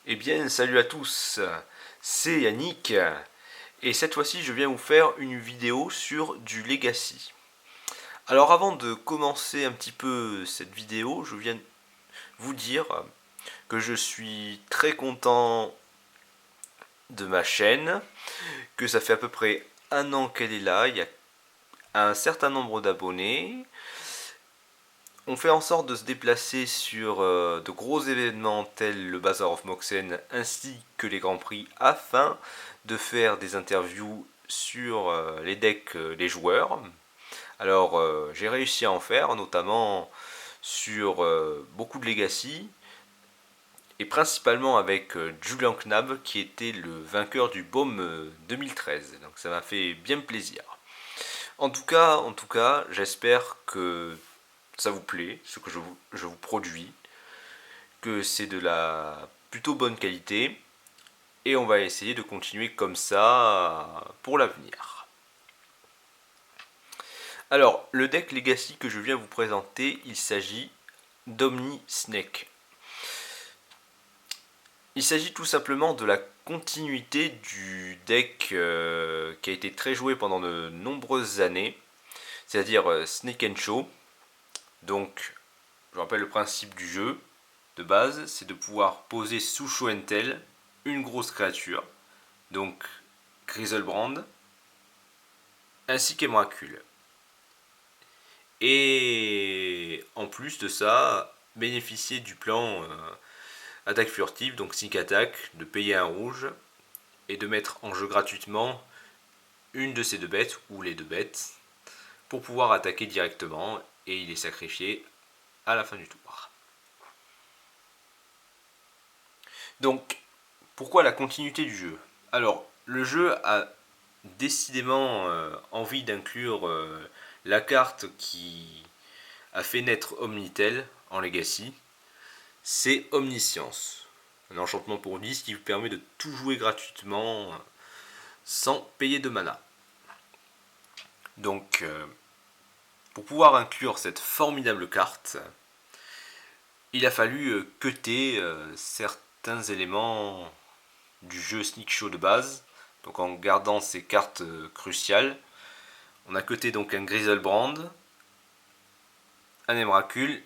Eh bien, salut à tous, c'est Yannick, et cette fois-ci je viens vous faire une vidéo sur du Legacy. Alors avant de commencer un petit peu cette vidéo, je viens vous dire que je suis très content de ma chaîne, que ça fait à peu près un an qu'elle est là, il y a un certain nombre d'abonnés. On fait en sorte de se déplacer sur de gros événements tels le Bazaar of Moxen ainsi que les Grands Prix afin de faire des interviews sur les decks des joueurs. Alors j'ai réussi à en faire notamment sur beaucoup de Legacy et principalement avec Julian Knab qui était le vainqueur du BOM 2013. Donc ça m'a fait bien plaisir. En tout cas, j'espère que ça vous plaît, ce que je vous produis, que c'est de la plutôt bonne qualité, et on va essayer de continuer comme ça pour l'avenir. Alors, le deck Legacy que je viens vous présenter, il s'agit d'Omni Snake. Il s'agit tout simplement de la continuité du deck qui a été très joué pendant de nombreuses années, c'est-à-dire Snake and Show. Donc, je rappelle le principe du jeu de base, c'est de pouvoir poser sous Show and Tell une grosse créature, donc Griselbrand, ainsi qu'Emrakul. Et en plus de ça, bénéficier du plan attaque furtive, donc sneak attack, de payer un rouge et de mettre en jeu gratuitement une de ces deux bêtes ou les deux bêtes pour pouvoir attaquer directement et il est sacrifié à la fin du tour. Donc, pourquoi la continuité du jeu? Alors, le jeu a décidément envie d'inclure la carte qui a fait naître Omnitel en Legacy, c'est Omniscience. Un enchantement pour 10 qui vous permet de tout jouer gratuitement sans payer de mana. Donc, pour pouvoir inclure cette formidable carte, il a fallu cutter certains éléments du jeu Sneak Show de base, donc en gardant ces cartes cruciales. On a cuté donc un Griselbrand, un Emrakul,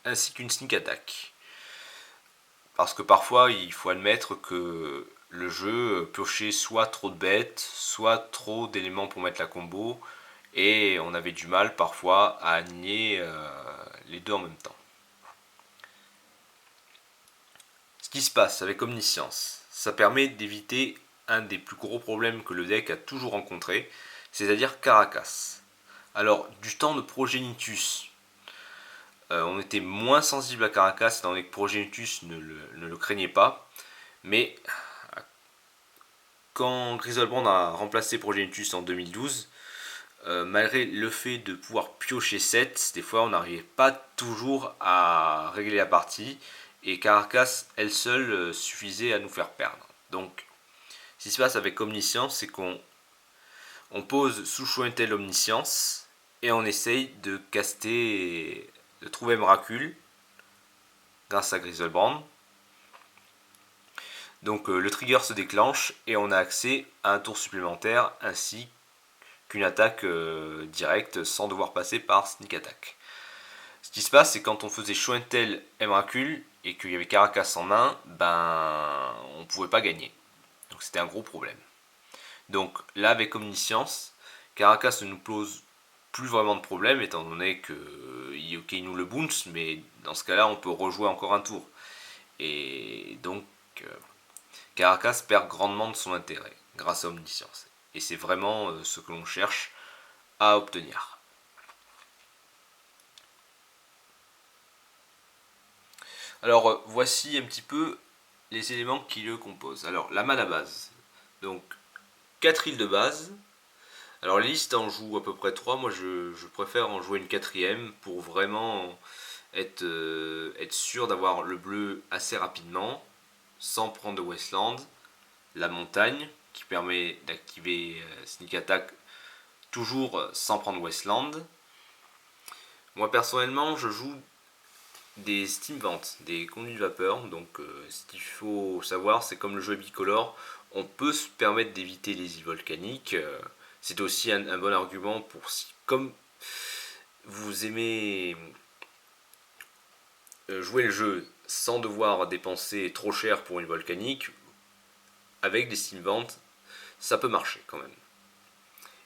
ainsi qu'une Sneak Attack. Parce que parfois, il faut admettre que le jeu piochait soit trop de bêtes, soit trop d'éléments pour mettre la combo, et on avait du mal parfois à aligner les deux en même temps. Ce qui se passe avec Omniscience, ça permet d'éviter un des plus gros problèmes que le deck a toujours rencontré, c'est-à-dire Caracas. Alors, du temps de Progenitus, on était moins sensible à Caracas, étant donné que Progenitus ne le craignait pas, mais quand Griselbrand a remplacé Progenitus en 2012, malgré le fait de pouvoir piocher 7, des fois on n'arrivait pas toujours à régler la partie, et Caracas, elle seule, suffisait à nous faire perdre. Donc, ce qui se passe avec Omniscience, c'est qu'on pose sous Show and Tell Omniscience, et on essaye de caster, de trouver Emrakul, grâce à Griselbrand. Donc le trigger se déclenche, et on a accès à un tour supplémentaire, ainsi qu'une attaque directe, sans devoir passer par Sneak Attack. Ce qui se passe, c'est quand on faisait Show and Tell Emrakul, et qu'il y avait Caracas en main, ben on pouvait pas gagner. Donc c'était un gros problème. Donc là, avec Omniscience, Caracas ne nous pose plus vraiment de problème, étant donné que il nous le bounce, mais dans ce cas-là, on peut rejouer encore un tour. Et donc, Caracas perd grandement de son intérêt grâce à Omniscience. Et c'est vraiment ce que l'on cherche à obtenir. Alors voici un petit peu les éléments qui le composent. Alors la mana base, donc 4 îles de base. Alors les listes en jouent à peu près 3, moi je préfère en jouer une quatrième pour vraiment être sûr d'avoir le bleu assez rapidement, sans prendre de Wasteland. La montagne qui permet d'activer Sneak Attack toujours sans prendre Wasteland. Moi personnellement je joue des steam vents, des conduits de vapeur. Donc ce qu'il faut savoir, c'est comme le jeu est bicolore, on peut se permettre d'éviter les îles volcaniques. C'est aussi un bon argument pour si, comme vous aimez jouer le jeu sans devoir dépenser trop cher pour une volcanique, avec des steam vents, ça peut marcher quand même.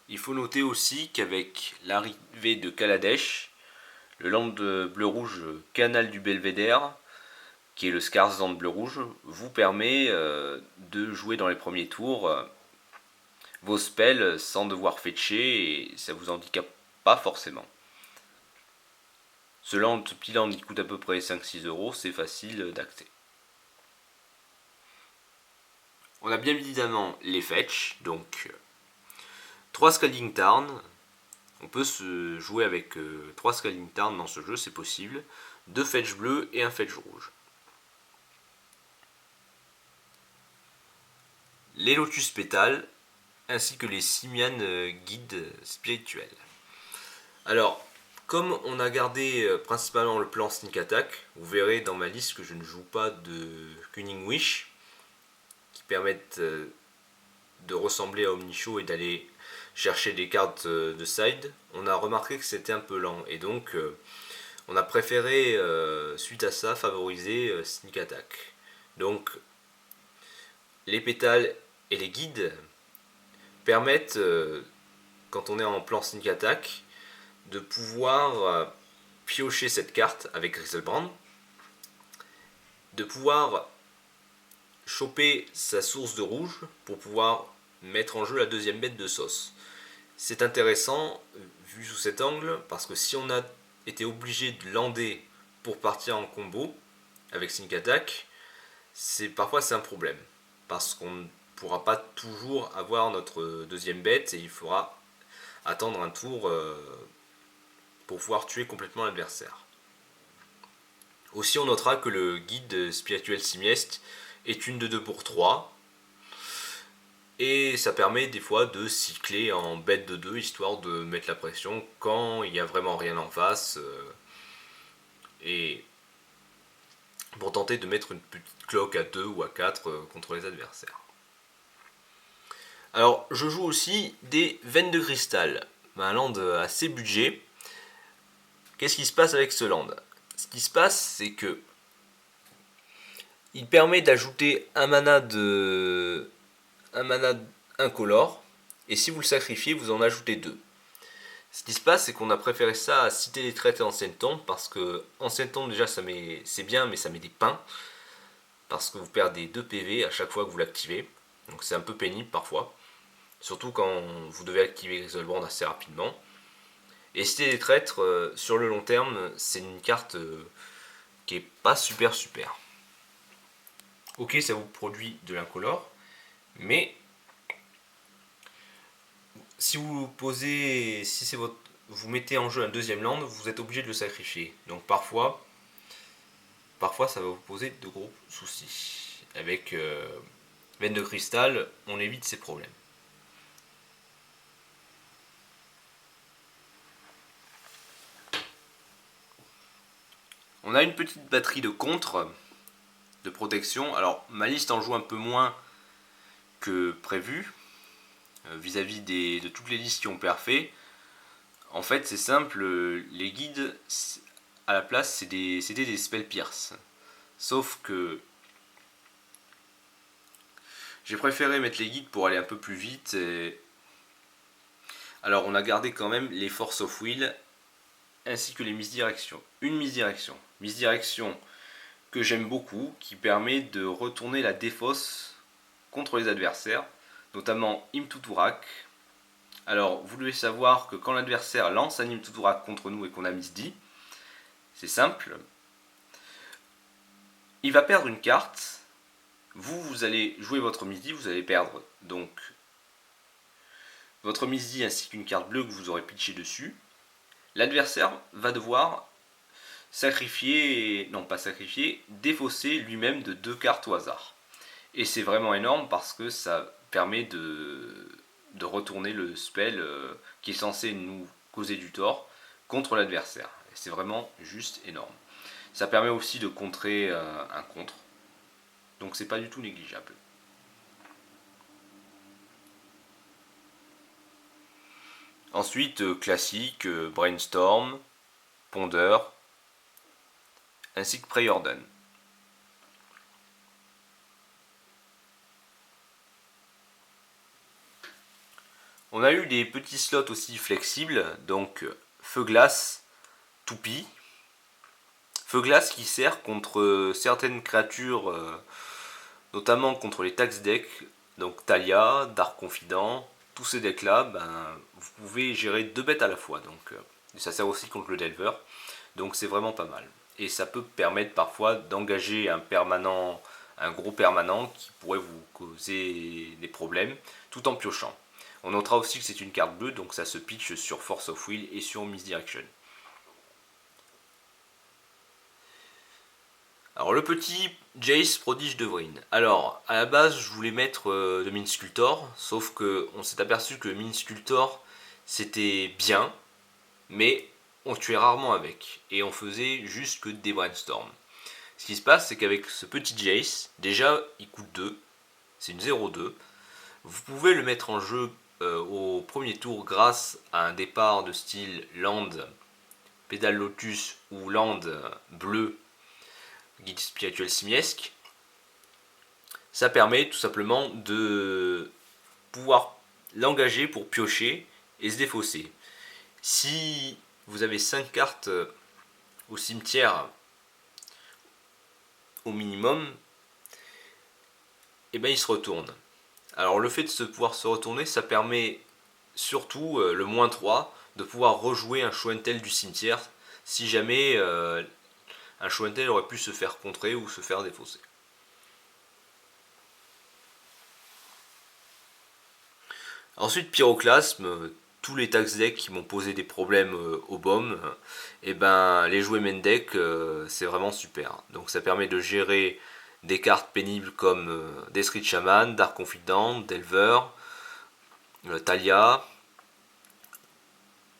Il faut noter aussi qu'avec l'arrivée de Kaladesh, le land bleu-rouge Canal du Belvédère, qui est le Skarsland bleu-rouge, vous permet de jouer dans les premiers tours vos spells sans devoir fetcher et ça vous handicape pas forcément. Ce petit land qui coûte à peu près 5-6 euros, c'est facile d'accès. On a bien évidemment les fetch, donc 3 Scalding Tarn. On peut se jouer avec 3 Scalding Tarn dans ce jeu, c'est possible. 2 fetch bleus et un fetch rouge. Les lotus pétales, ainsi que les simian guides spirituels. Alors, comme on a gardé principalement le plan Sneak Attack, vous verrez dans ma liste que je ne joue pas de Cunning Wish, qui permettent de ressembler à Omnishow et d'aller chercher des cartes de side. On a remarqué que c'était un peu lent, et donc on a préféré, suite à ça, favoriser Sneak Attack. Donc, les pétales et les guides permettent, quand on est en plan Sneak Attack, de pouvoir piocher cette carte avec Griselbrand, de pouvoir choper sa source de rouge pour pouvoir mettre en jeu la deuxième bête de sauce. C'est intéressant vu sous cet angle parce que si on a été obligé de lander pour partir en combo avec Sneak Attack, parfois c'est un problème parce qu'on ne pourra pas toujours avoir notre deuxième bête et il faudra attendre un tour pour pouvoir tuer complètement l'adversaire. Aussi on notera que le guide spirituel Simiest est une de 2 pour 3 et ça permet des fois de cycler en bête de 2 histoire de mettre la pression quand il n'y a vraiment rien en face et pour tenter de mettre une petite cloque à 2 ou à 4 contre les adversaires. Alors je joue aussi des veines de cristal, un land assez budget. Qu'est-ce qui se passe avec ce land? Ce qui se passe, c'est que il permet d'ajouter un mana incolore, et si vous le sacrifiez, vous en ajoutez 2. Ce qui se passe, c'est qu'on a préféré ça à Cité des Traites et Ancienne Tombe, parce que Ancienne Tombe, déjà, c'est bien, mais ça met des pains, parce que vous perdez 2 PV à chaque fois que vous l'activez, donc c'est un peu pénible parfois, surtout quand vous devez activer Griselbrand assez rapidement. Et Cité des Traîtres, sur le long terme, c'est une carte qui est pas super. Ok, ça vous produit de l'incolore, mais si vous posez, si c'est votre, vous mettez en jeu un deuxième land, vous êtes obligé de le sacrifier. Donc parfois ça va vous poser de gros soucis. Avec Veine de Cristal, on évite ces problèmes. On a une petite batterie de contre, de protection. Alors ma liste en joue un peu moins que prévu, vis-à-vis de toutes les listes qui ont perfait. En fait c'est simple, les guides à la place c'était des spell pierce. Sauf que j'ai préféré mettre les guides pour aller un peu plus vite. Alors on a gardé quand même les Force of Will ainsi que les misdirections. Une misdirection que j'aime beaucoup, qui permet de retourner la défausse contre les adversaires, notamment Imtuturak. Alors vous devez savoir que quand l'adversaire lance un Imtuturak contre nous et qu'on a misdi, c'est simple, il va perdre une carte, vous allez jouer votre misdi, vous allez perdre donc votre misdi ainsi qu'une carte bleue que vous aurez pitché dessus. L'adversaire va devoir défausser lui-même de 2 cartes au hasard. Et c'est vraiment énorme parce que ça permet de retourner le spell qui est censé nous causer du tort contre l'adversaire. C'est vraiment juste énorme. Ça permet aussi de contrer un contre. Donc c'est pas du tout négligeable. Ensuite, classique, Brainstorm, Ponder, ainsi que Preordain. On a eu des petits slots aussi flexibles, donc Feu Glace, Toupie. Feu Glace qui sert contre certaines créatures, notamment contre les tax decks, donc Talia, Dark Confident, tous ces decks là, vous pouvez gérer 2 bêtes à la fois, donc ça sert aussi contre le Delver, donc c'est vraiment pas mal. Et ça peut permettre parfois d'engager un permanent, un gros permanent qui pourrait vous causer des problèmes, tout en piochant. On notera aussi que c'est une carte bleue, donc ça se pitch sur Force of Will et sur Misdirection. Alors le petit Jace prodige de Vryn. Alors à la base je voulais mettre le Minsculptor, sauf que on s'est aperçu que le Minsculptor c'était bien, mais on tuait rarement avec, et on faisait juste que des Brainstorm. Ce qui se passe c'est qu'avec ce petit Jace, déjà il coûte 2, c'est une 0-2, vous pouvez le mettre en jeu au premier tour grâce à un départ de style Land, Pédale Lotus ou Land bleu, Guide spirituel simiesque. Ça permet tout simplement de pouvoir l'engager pour piocher et se défausser. Si vous avez 5 cartes au cimetière au minimum, et il se retourne. Alors le fait de pouvoir se retourner, ça permet surtout le -3 de pouvoir rejouer un show and tell du cimetière si jamais un show and tell aurait pu se faire contrer ou se faire défausser. Ensuite, Pyroclasme, tous les tax decks qui m'ont posé des problèmes au BOM, les jouer main deck, c'est vraiment super. Donc ça permet de gérer des cartes pénibles comme Deathrid Shaman, Dark Confident, Delver, Talia,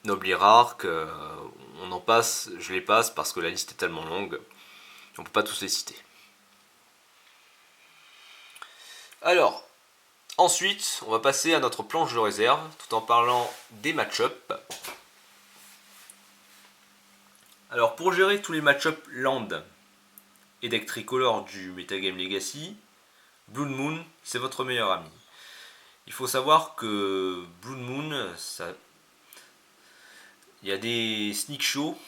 Noble Hierarch, on en passe, je les passe parce que la liste est tellement longue, on ne peut pas tous les citer. Alors, ensuite, on va passer à notre planche de réserve, tout en parlant des match-ups. Alors, pour gérer tous les match-ups land et deck tricolore du Metagame Legacy, Blood Moon, c'est votre meilleur ami. Il faut savoir que Blood Moon, il y a des Sneak Show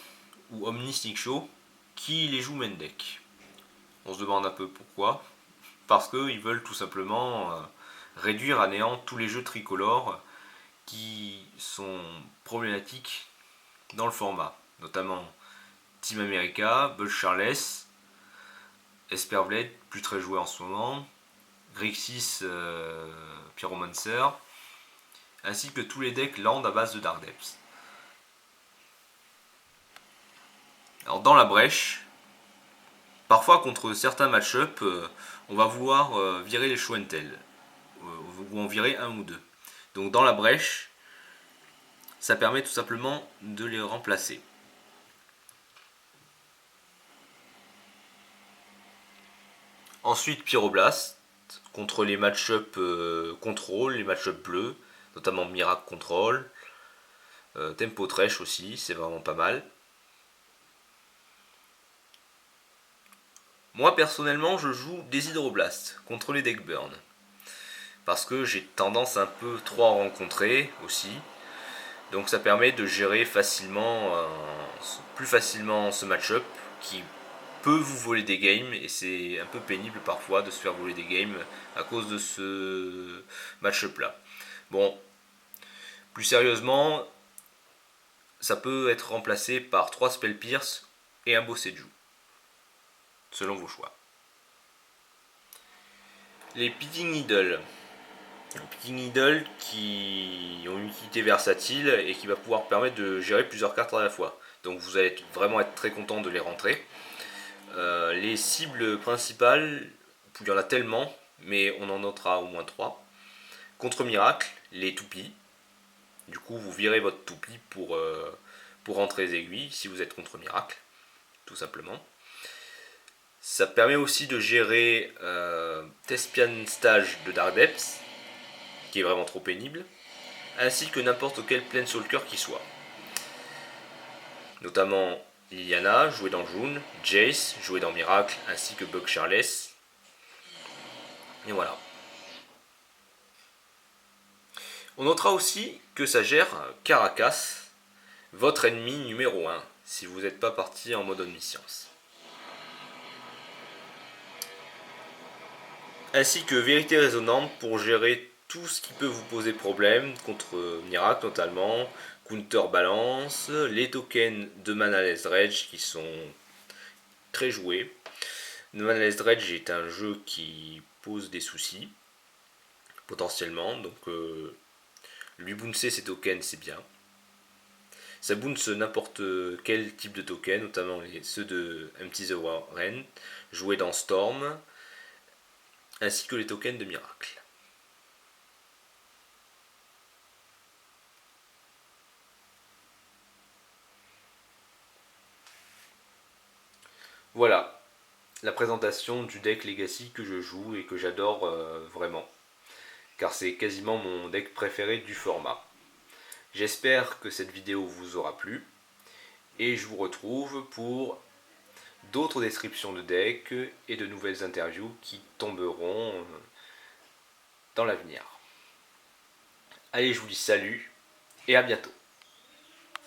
ou Omni Sneak Show qui les jouent main deck. On se demande un peu pourquoi. Parce qu'ils veulent tout simplement réduire à néant tous les jeux tricolores qui sont problématiques dans le format, notamment Team America, Bull Charles, Esperblade, plus très joué en ce moment, Grixis Pyromancer, ainsi que tous les decks land à base de Dark Depths. Alors dans la brèche, parfois contre certains match-up, on va vouloir virer les show and tell, ou en virer un ou deux. Donc dans la brèche, ça permet tout simplement de les remplacer. Ensuite Pyroblast, contre les match-up contrôle, les match-up bleus, notamment Miracle Control, Tempo Trash aussi, c'est vraiment pas mal. Moi personnellement je joue des Hydroblast contre les deck burn. Parce que j'ai tendance un peu trop à rencontrer aussi. Donc ça permet de gérer facilement, plus facilement ce match-up qui peut vous voler des games et c'est un peu pénible parfois de se faire voler des games à cause de ce match-up là. Bon, plus sérieusement, ça peut être remplacé par 3 Spell Pierce et un Boseiju, selon vos choix. Les Pitting Needle. Les Pitting Needle qui ont une utilité versatile et qui va pouvoir permettre de gérer plusieurs cartes à la fois. Donc vous allez vraiment être très content de les rentrer. Les cibles principales, il y en a tellement, mais on en notera au moins 3. Contre Miracle, les toupies. Du coup, vous virez votre toupie pour rentrer les aiguilles si vous êtes contre Miracle, tout simplement. Ça permet aussi de gérer Thespian Stage de Dark Depths, qui est vraiment trop pénible, ainsi que n'importe quel Planeswalker qui soit. Notamment Liliana, jouée dans June, Jace, jouée dans Miracle, ainsi que Bug Charles. Et voilà. On notera aussi que ça gère Caracas, votre ennemi numéro 1, si vous n'êtes pas parti en mode omniscience. Ainsi que Vérité Résonante pour gérer tout ce qui peut vous poser problème, contre Miracle notamment, Counterbalance, les tokens de Manaless Dredge qui sont très joués. Manaless Dredge est un jeu qui pose des soucis, potentiellement, donc lui bouncer ses tokens c'est bien. Ça bounce n'importe quel type de token, notamment ceux de Empty the Warren, joués dans Storm, ainsi que les tokens de Miracle. Voilà la présentation du deck Legacy que je joue et que j'adore vraiment, car c'est quasiment mon deck préféré du format. J'espère que cette vidéo vous aura plu et je vous retrouve pour d'autres descriptions de decks et de nouvelles interviews qui tomberont dans l'avenir. Allez, je vous dis salut et à bientôt.